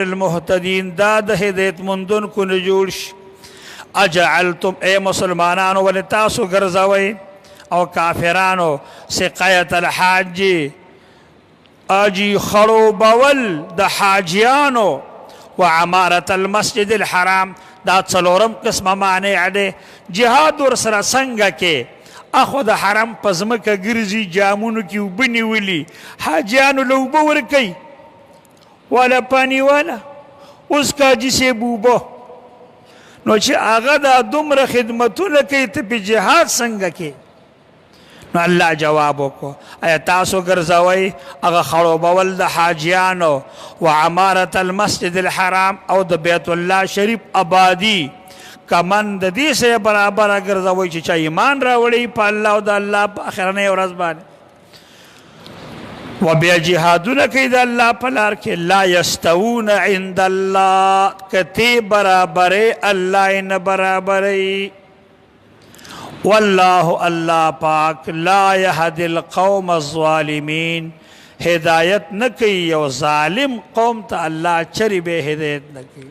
المهتدین دا د هدایت مندون کو نه جوړ شي اجعلتم اے مسلمانانو ولې تاسو ګرځوئ او کافرانو سقایت الحاج اجي خړوبول د حاجیانو وعمارة المسجد الحرام دا څلورم قسمه مانع دی جهاد ورسره څنګه کې اخو د حرم په ځمکه ګرځي جامونو کې اوبه نیولي حاجیانو له اوبه ورکوي والا پانی والا اوس کاجي صاحب اوبه نو چې هغه دا دومره خدمتونه کوي ته په جهاد څنګه کې نو الله جواب وکړو ایا تاسو ګرځوئ هغه خړوبول د حاجیانو وعمارة المسجد الحرام او د بیت الله شریف آبادي کمن د دې سره برابر ګرځوئ چې چا ایمان راوړي په الله او د الله په آخرنۍ ورځ باندې و بیا جهادونه کوي د الله په لار کې لا یستوون عند الله کتی برابرې الله یې نه برابرئ والله الله پاک لا يهدي القوم الظالمين هدایت نه کوي یو ظالم قوم ته الله چرې به هدایت نه کوي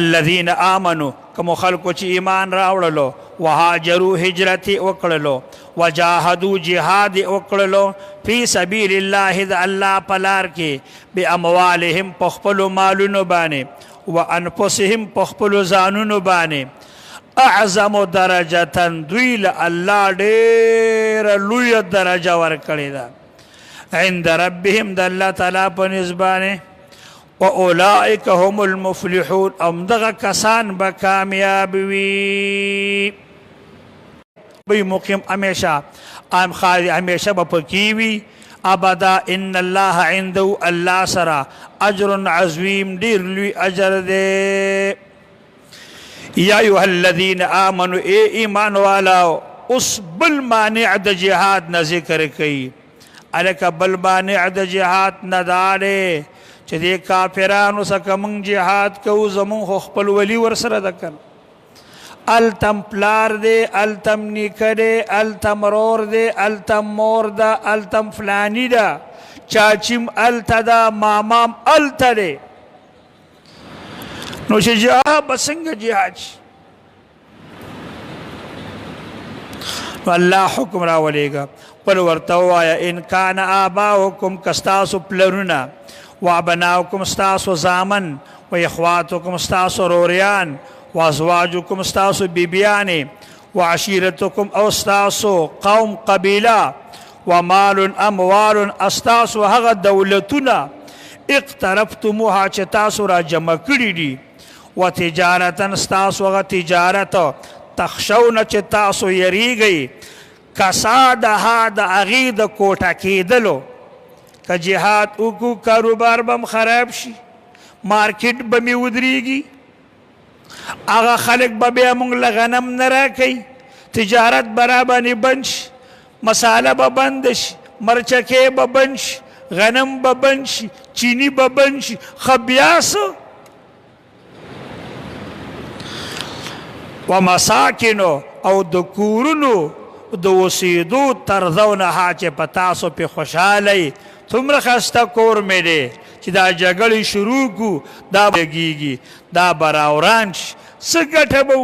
الذين آمنوا کوم خلکو چې ایمان راوړلو وهاجروا هجرت وکړلو وجاهدوا جهاد وکړلو فی سبیل الله د الله په لار کې باموالهم په خپلو مالونو باندې وانفسهم په خپلو ځانونو باندې اعظم درجه دوی له الله ډېره لویه درجه ورکړې ده عند ربهم د الله تعالی په نسبانه واولئک هم المفلحون امدغه کسان به کامیاب وي بی مقیم همیشه ام خالد همیشه به پکې وي ابدا ان الله عنده الله سره اجر عظیم ډېر لوی اجر دی یا ایها الذین آمنوا اے ایمان والاو اوس بل مانع د جهاد نه ذکر کوي الکه بل مانع د جهاد نه دا دی چې دې کافرانو څخه موږ جهاد کوو زموږ خو خپل ولي ورسره ده کنه التم پلار دی التم نیکه دی التم رور دی التم مور ده التم فلانی ده چاچیم الته ده مامام الته دی نو چې جهاد به څنګه جهاد شي نو الله حکم راولېږه قل ورته ووایه ان کان آباؤکم که ستاسو پلرونه وابناؤکم ستاسو زامن واخواتکم ستاسو روریان وازواجکم ستاسو بیبیانې وعشیرتکم او ستاسو قوم قبیله ومال اموال استاسو هغه دولتونه اقترفتموها چې تاسو را جمع کړي دي وتجارتا ستاسو هغه تجارت تخشون چې تاسو یریږئ کسادها د هغې د کوټه کېدلو که جهاد وکړو کاروبار به م خراب شي مارکیټ به مې ودرېږي هغه خلک به بیا موږ له غنم نه راکوي تجارت به را باندې بند شي مساله به بنده شي مرچکې به بند شي غنم به بند شي چینی به بند شي ښه بیا څه ومساکنو او د کورونو د اوسېدو ترضونها چې په تاسو پې خوشحالی څومره ښایسته کور مې دی چې دا جګړې شروع کړو دا به لګېږي دا به راوران شي څه ګټه به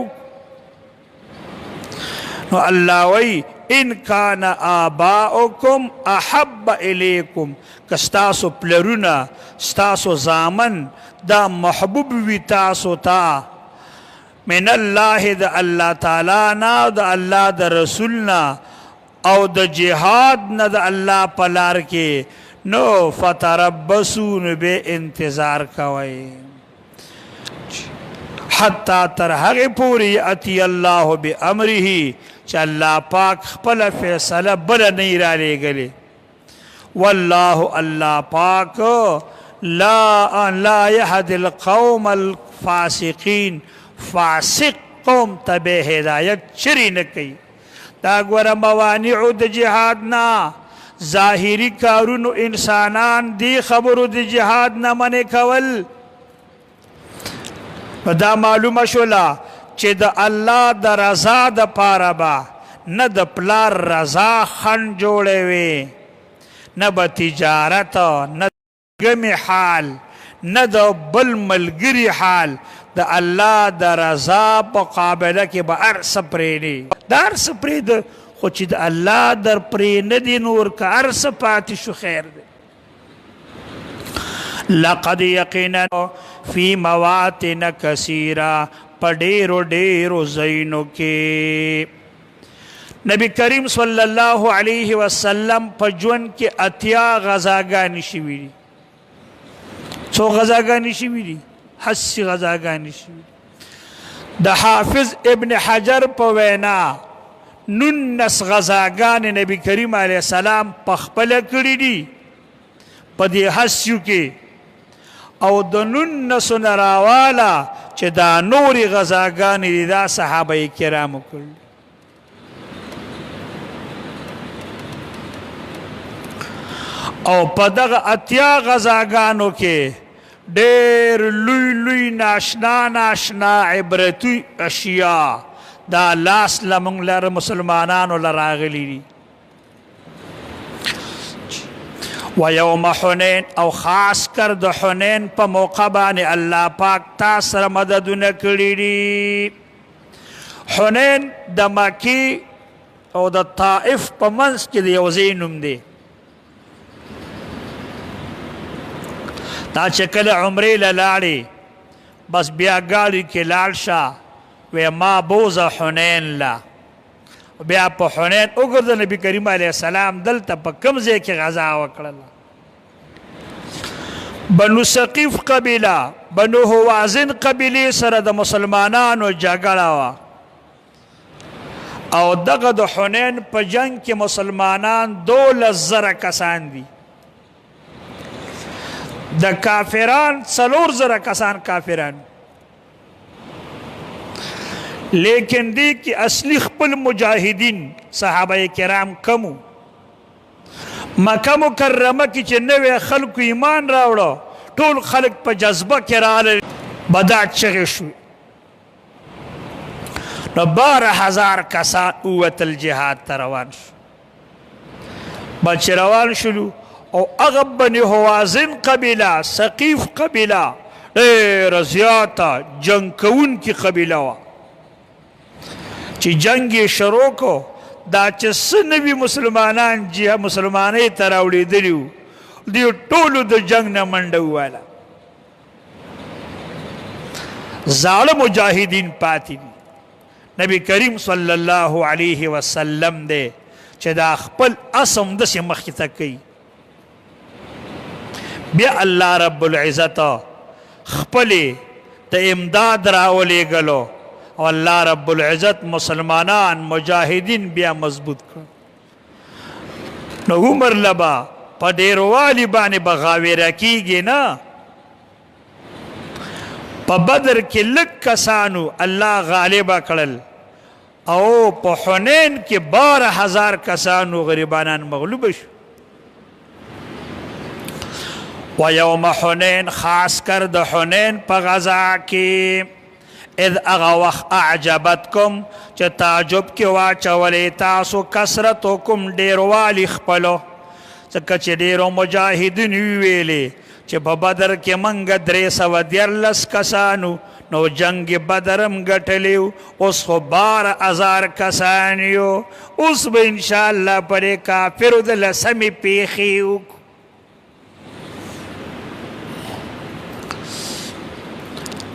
نو الله وایي ان کان آباؤکم احب الیکم که ستاسو پلرونه ستاسو زامن دا محبوب وي تاسو ته من الله د الله تعالی نه د الله د رسول نه او د جهاد نه د الله په لار کې نو فتربصون به انتظار کوئ حتی تر هغې پورې اتی الله بامره چې الله پاک خپله فیصله بله نه رالیږلې والله الله پاک لا یهدي القوم الفاسقین فاسق قوم ته به هدایت چرې نه کوي دا ګوره موانعو د جهاد نه ظاهري کارونو انسانان دی خبرو د جهاد نه منع کول دا معلومه شوله چې د الله د رضا دپاره به نه د پلار رضا خنډ جوړوي نه به تجارت نه ګمې حال نه د بل ملګري حال د الله د رضا په قابله کې به هر څه پرېږدي د هر څه پرېږده خو چې د الله در پرې نه دي نور که هر څه پاتې شو خیر دی لقد یقینا فی مواطن کثیره په ډېرو ډېرو ځایونو کې نبی کریم صلی الله علیه وسلم په ژوند کې 80 غزاګانې شوي دي څو غزاګانې شوي دي 80 غزاګانې شوي د حافظ ابن حجر په وینا 19 غزاګانې نبی کریم علیه السلام په خپله کړي دي په دې 80 کې او د 19 نه راواله چې دا نورې غزاګانې دي دا صحابه کرامو کړي او په دغه 80 غزاګانو کې ډېر لوی لوی ناشنا ناشنا عبرتي اشیاء دا لاس لمونږ لره مسلمانانو له راغلي دي و یوم حنین او خاص کر د حنین په موقع باندې الله پاک تا سره مددونه کړي دي حنین د مکی او د طائف په منځ کې د یو ځای نوم دی دا چې کله عمرې له لاړې بس بیا ګاډي کې لاړ شه وی ما بوزه حنین له بیا په حنین وګرځه نبي کریم علیه السلام دلته په کوم ځای کې غزا وکړله بنو ثقیف قبیله بنو هوازن قبیلې سره د مسلمانانو جګړه وه او دغه د حنین په جنگ کې مسلمانان 12,000 کسان دي د کافران 4,000 کسان کافران لیکن دی کی اصلی خپل مجاهدین صحابه کرام کمو مکه مکرمه کې چې نوې خلکو ایمان راوړو ټول خلک په جذبه کې راغلل بدعت چغې شوې نو 12,000 کسان ووتل جهاد ته روان شو بل چې روان شولو او هغه بني هوازن قبیله ثقیف قبیله ډېره زیاته جنګ کوونکې قبیله وه چې جنگ یې شروع کو دا چې څه نوي مسلمانان مسلمانۍ ته راوړېدلي وو دوی ټولو د جنگ نه منډه وواله زاړه مجاهدین پاتې دي نبی کریم صلی الله علیه وسلم دی چې دا خپل اسم داسې مخکې ته کوي بیا الله رب العزت خپلې د امداد راولېږلو او الله رب العزت مسلمانان مجاهدین بیا مضبوط کړ نو عمر لبا په ډېروالي باندې به غاویره کېږي نه په بدر کې لږ کسانو الله غالبه کړل او په حنین کې 12,000 کسانو غریبانان مغلوب شو و یوم حنین خاص کر د حنین په غزا کې اذ اغا وقت اعجبتکم چې تعجب کې واچولې تاسو کثرتکم ډېروالی خپلو ځکه چې ډېرو مجاهدین ویلې چې په بدر کې موږ 314 کسانو نو جنگ بدر هم ګټلی اوس خو 12,000 کسان یو اوس به انشاءالله پرې کافرو د لسمې پیښې وکړو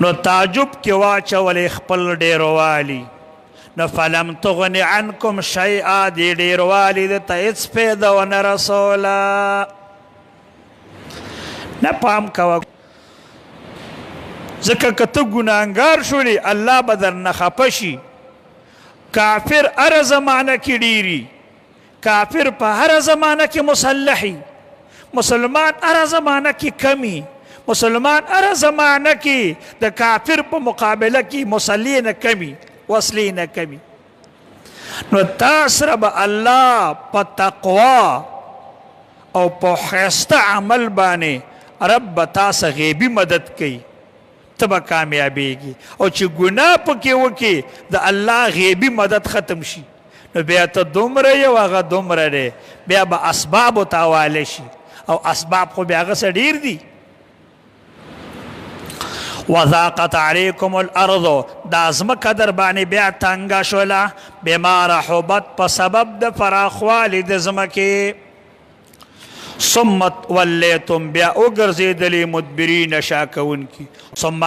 نو تعجب کې واچولې خپل ډېروالی نو فلم تغن عنکم شیئا دې ډېروالی دته هېڅ فایده ونه رسوله نه پام کوه ځکه که ته ګناهګار شولې الله به درنه خفه شي کافر هره زمانه کې ډېري کافر په هره زمانه کې مسلحي مسلمان هره زمانه کې کمی مسلمان هره زمانه کې د کافر په مقابله کې مصلي نه کمی وصلي نه کمی نو تا سره به الله په تقوا او په ښایسته عمل باندې رب به تا سره غیبي مدد کوي ته به کامیابېږي او چې ګناه پکې وکړي د الله غیبي مدد ختم شي نو بیا ته دومره یې او هغه دومره دی بیا به اسبابو ته حواله شي او اسباب خو بیا هغه څه ډیر دي وضاقت علیکم الارض دا ځمکه در باندې بیا تنګه شوله بما رحبت په سبب د فراخوالي د ځمکې ثم ولیتم بیا وګرځېدلې مدبرین شا کوونکي ثم